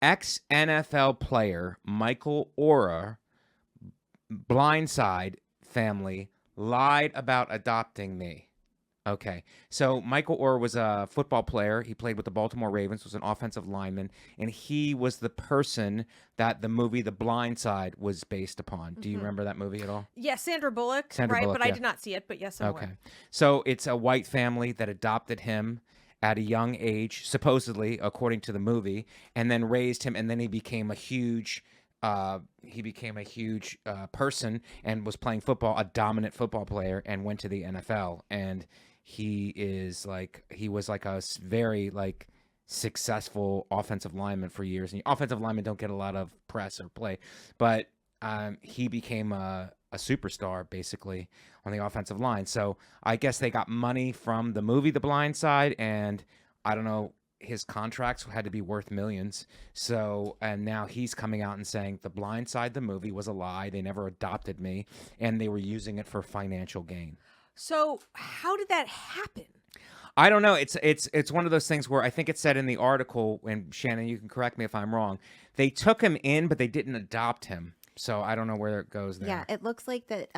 Ex-NFL player Michael Orr, Blindside family, lied about adopting me. Okay, so Michael Orr was a football player. He played with the Baltimore Ravens, was an offensive lineman, and he was the person that the movie The Blind Side was based upon. Do you remember that movie at all? Yeah, Sandra Bullock, Sandra right? Bullock, But I yeah. did not see it, but yes, I'm Okay. aware. So it's a white family that adopted him at a young age, supposedly, according to the movie, and then raised him, and then he became a huge person and was playing football, a dominant football player, and went to the NFL. And he was like a very like successful offensive lineman for years. And offensive linemen don't get a lot of press or play, but he became a superstar basically on the offensive line. So I guess they got money from the movie The Blind Side, and I don't know, his contracts had to be worth millions. So, and now he's coming out and saying The Blind Side, the movie, was a lie. They never adopted me, and they were using it for financial gain. So how did that happen? I don't know. It's one of those things where I think it said in the article, and Shannon, you can correct me if I'm wrong, they took him in, but they didn't adopt him. So I don't know where it goes there. Yeah, it looks like that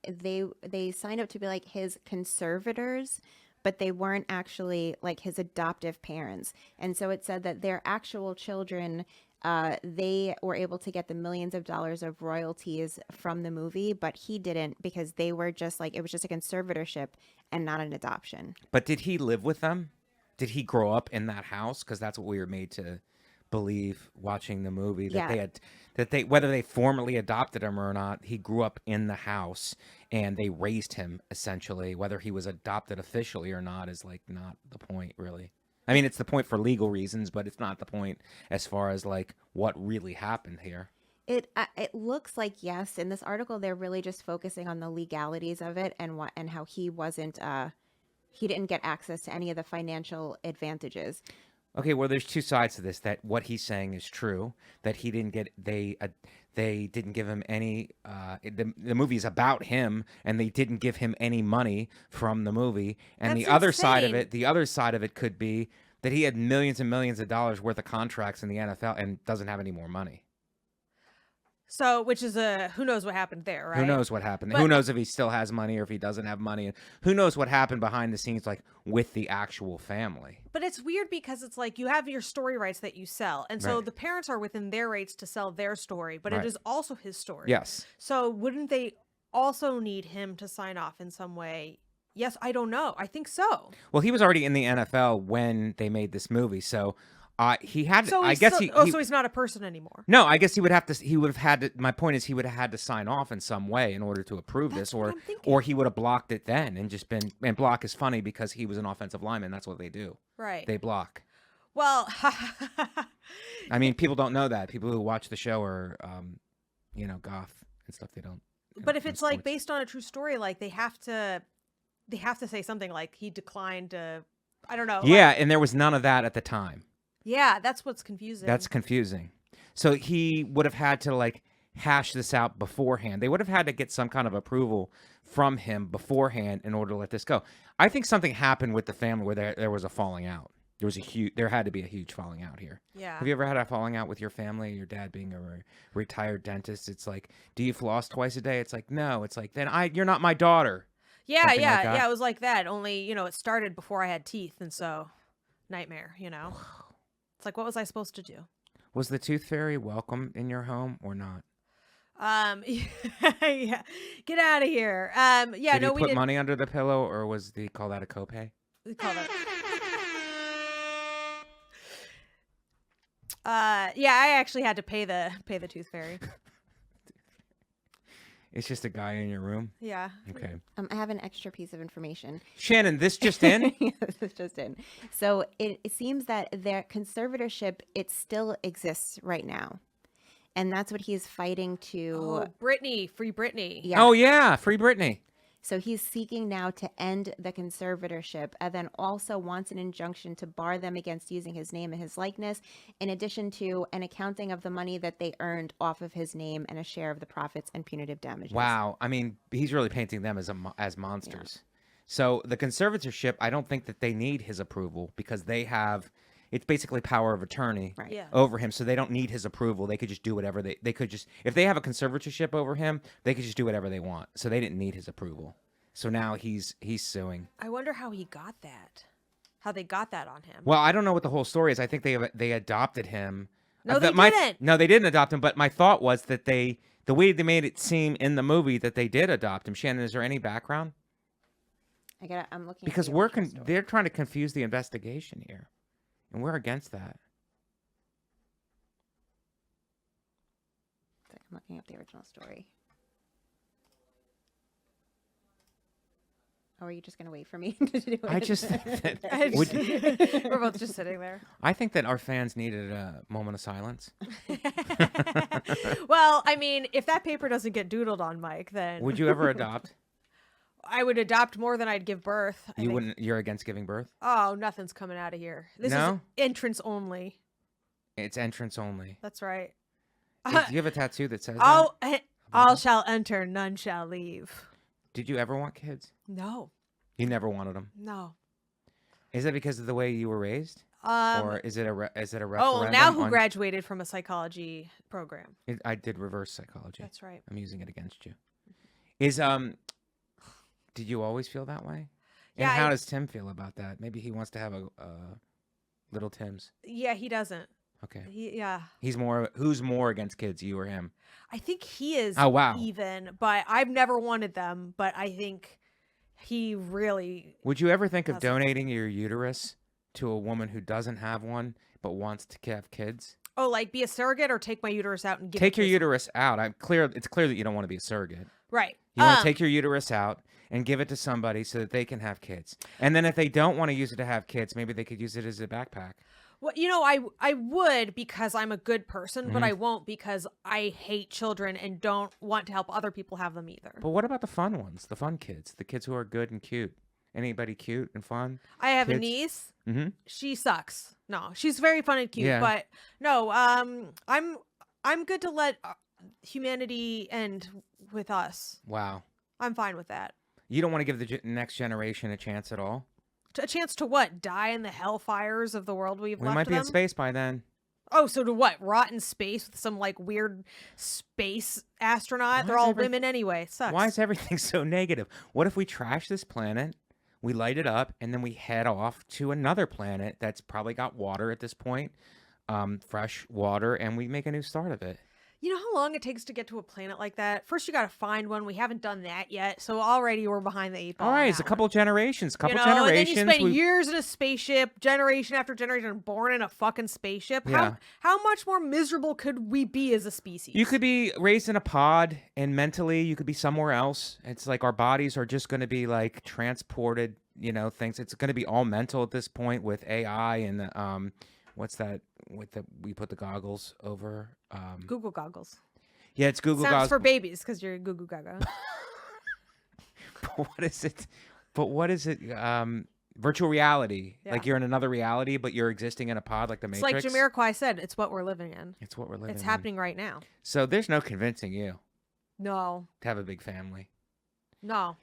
they signed up to be like his conservators, but they weren't actually like his adoptive parents. And so it said that their actual children, they were able to get the millions of dollars of royalties from the movie, but he didn't, because they were just like, it was just a conservatorship and not an adoption. But did he live with them? Did he grow up in that house? Because that's what we were made to believe watching the movie, that they whether they formally adopted him or not, he grew up in the house and they raised him essentially. Whether he was adopted officially or not is like not the point really. I mean, it's the point for legal reasons, but it's not the point as far as like what really happened here. It looks like, yes, in this article they're really just focusing on the legalities of it and how he didn't get access to any of the financial advantages. Okay, well, there's two sides to this. That what he's saying is true. That he didn't get they didn't give him any. The movie is about him, and they didn't give him any money from the movie. And That's the other side of it could be that he had millions and millions of dollars worth of contracts in the NFL and doesn't have any more money. So, which is who knows what happened there, right? Who knows what happened? Who knows if he still has money or if he doesn't have money? And who knows what happened behind the scenes, like with the actual family? But it's weird because it's like you have your story rights that you sell. And so Right. the parents are within their rights to sell their story, but Right. it is also his story. Yes. So wouldn't they also need him to sign off in some way? Yes, I don't know. I think so. Well, he was already in the NFL when they made this movie, so he had. So I guess so he's not a person anymore. No, I guess he would have to. He would have had to. My point is, he would have had to sign off in some way in order to approve That's this, what or I'm thinking. or he would have blocked it then and just been. And block is funny because he was an offensive lineman. That's what they do. Right. They block. Well, I mean, people don't know that. People who watch the show are, goth and stuff. They don't. but if in it's like sports. based on a true story, like they have to say something like he declined to, I don't know. Yeah, and there was none of that at the time. Yeah, that's what's confusing. That's confusing. So he would have had to like hash this out beforehand. They would have had to get some kind of approval from him beforehand in order to let this go. I think something happened with the family where there was a falling out. There had to be a huge falling out here. Yeah. Have you ever had a falling out with your family? Your dad being a retired dentist, it's like, do you floss twice a day? It's like, no. It's like, then you're not my daughter. Yeah, Something like that. yeah. It was like that. Only, it started before I had teeth, and so nightmare, It's like, what was I supposed to do? Was the tooth fairy welcome in your home or not? Yeah. Get out of here. Yeah, Did no, he we put did. money under the pillow, or was he call that a copay? We call that. Yeah, I actually had to pay the tooth fairy. It's just a guy in your room. Yeah. Okay. I have an extra piece of information. Shannon, this just in? Yeah, this is just in. So it seems that their conservatorship, it still exists right now. And that's what he's fighting to. Oh, Britney, free Britney. Yeah. Oh, yeah. Free Britney. So he's seeking now to end the conservatorship, and then also wants an injunction to bar them against using his name and his likeness, in addition to an accounting of the money that they earned off of his name and a share of the profits and punitive damages. Wow. I mean, he's really painting them as monsters. Yeah. So the conservatorship, I don't think that they need his approval because they have it's basically power of attorney Right. Yeah. over him, so they don't need his approval. They could just do whatever they could just, if they have a conservatorship over him, they could just do whatever they want. So they didn't need his approval. So now he's suing. I wonder how he got that. How they got that on him. Well, I don't know what the whole story is. I think they adopted him. No, they My- didn't. No, they didn't adopt him. But my thought was that the way they made it seem in the movie that they did adopt him. Shannon, is there any background? I'm looking Because at the original story. they're trying to confuse the investigation here, and we're against that. I'm looking up the original story. Oh, are you just gonna wait for me to do it? I just think that We're both just sitting there. I think that our fans needed a moment of silence. Well, I mean, if that paper doesn't get doodled on, Mike, then Would you ever adopt? I would adopt more than I'd give birth. I You think. wouldn't. You're against giving birth. Oh, nothing's coming out of here. This is No? entrance only. It's entrance only. That's right. Do you have a tattoo that says All, that? all shall enter, none shall leave. Did you ever want kids? No, You never wanted them. no. Is it because of the way you were raised, or is it a referendum? Oh, now who on- graduated from a psychology program? I did reverse psychology. That's right. I'm using it against you. Did you always feel that way? And Yeah, how I- does Tim feel about that? Maybe he wants to have a little Tim's. Yeah, he doesn't. Okay. Yeah. Who's more against kids, you or him? I think he is Oh, wow. even, but I've never wanted them, but I think he really Would you ever think of Doesn't. donating your uterus to a woman who doesn't have one but wants to have kids? like be a surrogate or take my uterus out and give Take it your to uterus out. It's clear that you don't want to be a surrogate. Right. You want to take your uterus out and give it to somebody so that they can have kids. And then if they don't want to use it to have kids, maybe they could use it as a backpack. Well, I would because I'm a good person, Mm-hmm. but I won't because I hate children and don't want to help other people have them either. But what about the fun ones? The fun kids? The kids who are good and cute? Anybody cute and fun? I have a kids? niece. Mm-hmm. She sucks. No, she's very fun and cute, Yeah. but no, I'm good to let humanity end with us. Wow. I'm fine with that. You don't want to give the next generation a chance at all? A chance to what? Die in the hellfires of the world we've We left might be them? in space by then. Oh, so to what? Rot in space with some like weird space astronaut? Why They're is all every- women anyway. It sucks. Why is everything so negative? What if we trash this planet, we light it up, and then we head off to another planet that's probably got water at this point, fresh water, and we make a new start of it? You know how long it takes to get to a planet like that? First, you got to find one. We haven't done that yet, so already we're behind the eight ball. All right, on it's a that couple one. generations, And then you spend we- years in a spaceship, generation after generation, born in a fucking spaceship. Yeah. How much more miserable could we be as a species? You could be raised in a pod, and mentally you could be somewhere else. It's like our bodies are just going to be like transported, things. It's going to be all mental at this point with AI and the, what's that? We put the goggles over. Google goggles. Yeah, it's Google Sounds goggles. for babies because you're Google Gaga. But what is it? Virtual reality. Yeah. Like you're in another reality, but you're existing in a pod like the It's Matrix. like Jamiroquai said, it's what we're living in. It's what we're living It's in. happening right now. So there's no convincing you No, to have a big family. no.